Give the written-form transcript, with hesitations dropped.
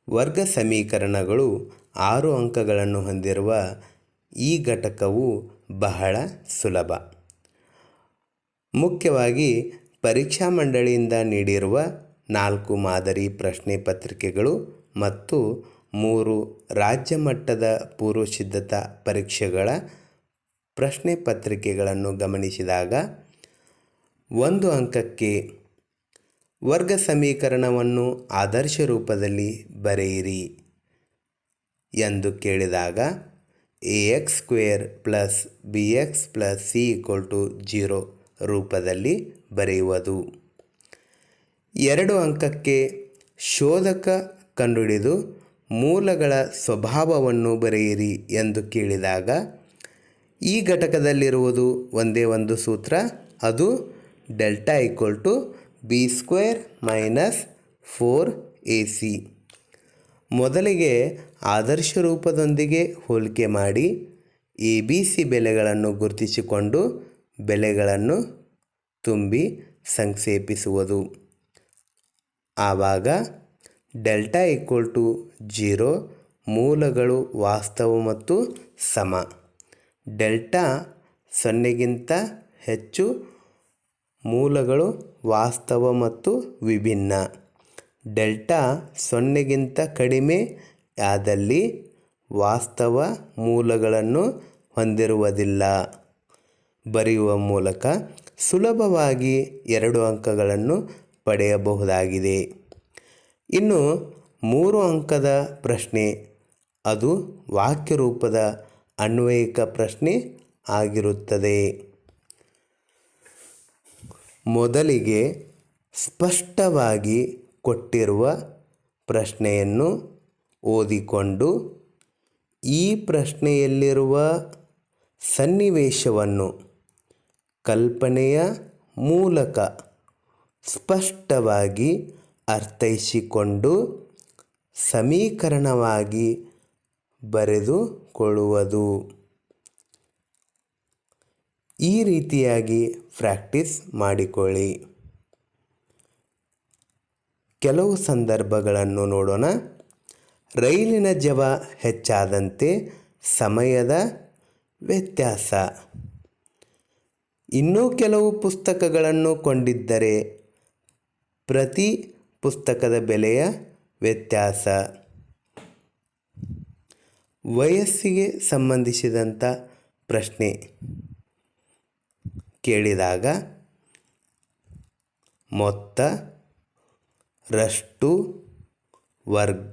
ವರ್ಗ ಸಮೀಕರಣಗಳು 6 ಅಂಕಗಳನ್ನು ಹೊಂದಿರುವ ಈ ಘಟಕವು ಬಹಳ ಸುಲಭ. ಮುಖ್ಯವಾಗಿ ಪರೀಕ್ಷಾ ಮಂಡಳಿಯಿಂದ ನೀಡಿರುವ 4 ಮಾದರಿ ಪ್ರಶ್ನೆ ಪತ್ರಿಕೆಗಳು ಮತ್ತು 3 ರಾಜ್ಯ ಮಟ್ಟದ ಪೂರ್ವಸಿದ್ಧತಾ ಪರೀಕ್ಷೆಗಳ ಪ್ರಶ್ನೆ ಪತ್ರಿಕೆಗಳನ್ನು ಗಮನಿಸಿದಾಗ 1 ಅಂಕಕ್ಕೆ ವರ್ಗ ಸಮೀಕರಣವನ್ನು ಆದರ್ಶ ರೂಪದಲ್ಲಿ ಬರೆಯಿರಿ ಎಂದು ಕೇಳಿದಾಗ ax² + bx + c = 0 ರೂಪದಲ್ಲಿ ಬರೆಯುವುದು. 2 ಅಂಕಕ್ಕೆ ಶೋಧಕ ಕಂಡುಹಿಡಿದು ಮೂಲಗಳ ಸ್ವಭಾವವನ್ನು ಬರೆಯಿರಿ ಎಂದು ಕೇಳಿದಾಗ ಈ ಘಟಕದಲ್ಲಿರುವುದು ಒಂದೇ ಒಂದು ಸೂತ್ರ, ಅದು ಡೆಲ್ಟಾ = b² - 4ac. ಮೊದಲಿಗೆ ಆದರ್ಶ ರೂಪದೊಂದಿಗೆ ಹೋಲಿಕೆ ಮಾಡಿ ABC ಬೆಲೆಗಳನ್ನು ಗುರುತಿಸಿಕೊಂಡು ಬೆಲೆಗಳನ್ನು ತುಂಬಿ ಸಂಕ್ಷೇಪಿಸುವುದು. ಆವಾಗ ಡೆಲ್ಟಾ = 0, ಮೂಲಗಳು ವಾಸ್ತವ ಮತ್ತು ಸಮ. ಡೆಲ್ಟಾ 0ಗಿಂತ ಹೆಚ್ಚು, ಮೂಲಗಳು ವಾಸ್ತವ ಮತ್ತು ವಿಭಿನ್ನ. ಡೆಲ್ಟಾ 0ಗಿಂತ ಕಡಿಮೆ ಆದಲ್ಲಿ ವಾಸ್ತವ ಮೂಲಗಳನ್ನು ಹೊಂದಿರುವುದಿಲ್ಲ. ಬರೆಯುವ ಮೂಲಕ ಸುಲಭವಾಗಿ 2 ಅಂಕಗಳನ್ನು ಪಡೆಯಬಹುದಾಗಿದೆ. ಇನ್ನು 3 ಅಂಕದ ಪ್ರಶ್ನೆ, ಅದು ವಾಕ್ಯ ರೂಪದ ಅನ್ವಯಿಕ ಪ್ರಶ್ನೆ ಆಗಿರುತ್ತದೆ. ಮೊದಲಿಗೆ ಸ್ಪಷ್ಟವಾಗಿ ಕೊಟ್ಟಿರುವ ಪ್ರಶ್ನೆಯನ್ನು ಓದಿಕೊಂಡು ಈ ಪ್ರಶ್ನೆಯಲ್ಲಿರುವ ಸನ್ನಿವೇಶವನ್ನು ಕಲ್ಪನೆಯ ಮೂಲಕ ಸ್ಪಷ್ಟವಾಗಿ ಅರ್ಥೈಸಿಕೊಂಡು ಸಮೀಕರಣವಾಗಿ ಬರೆದುಕೊಳ್ಳುವುದು. ಈ ರೀತಿಯಾಗಿ ಪ್ರಾಕ್ಟೀಸ್ ಮಾಡಿಕೊಳ್ಳಿ. ಕೆಲವು ಸಂದರ್ಭಗಳನ್ನು ನೋಡೋಣ. ರೈಲಿನ ಜವ ಹೆಚ್ಚಾದಂತೆ ಸಮಯದ ವ್ಯತ್ಯಾಸ. ಇನ್ನೂ ಕೆಲವು ಪುಸ್ತಕಗಳನ್ನು ಕೊಂಡಿದ್ದರೆ ಪ್ರತಿ ಪುಸ್ತಕದ ಬೆಲೆಯ ವ್ಯತ್ಯಾಸ. ವಯಸ್ಸಿಗೆ ಸಂಬಂಧಿಸಿದಂಥ ಪ್ರಶ್ನೆ ಕೇಳಿದಾಗ ಮೊತ್ತ, ರಷ್ಟು, ವರ್ಗ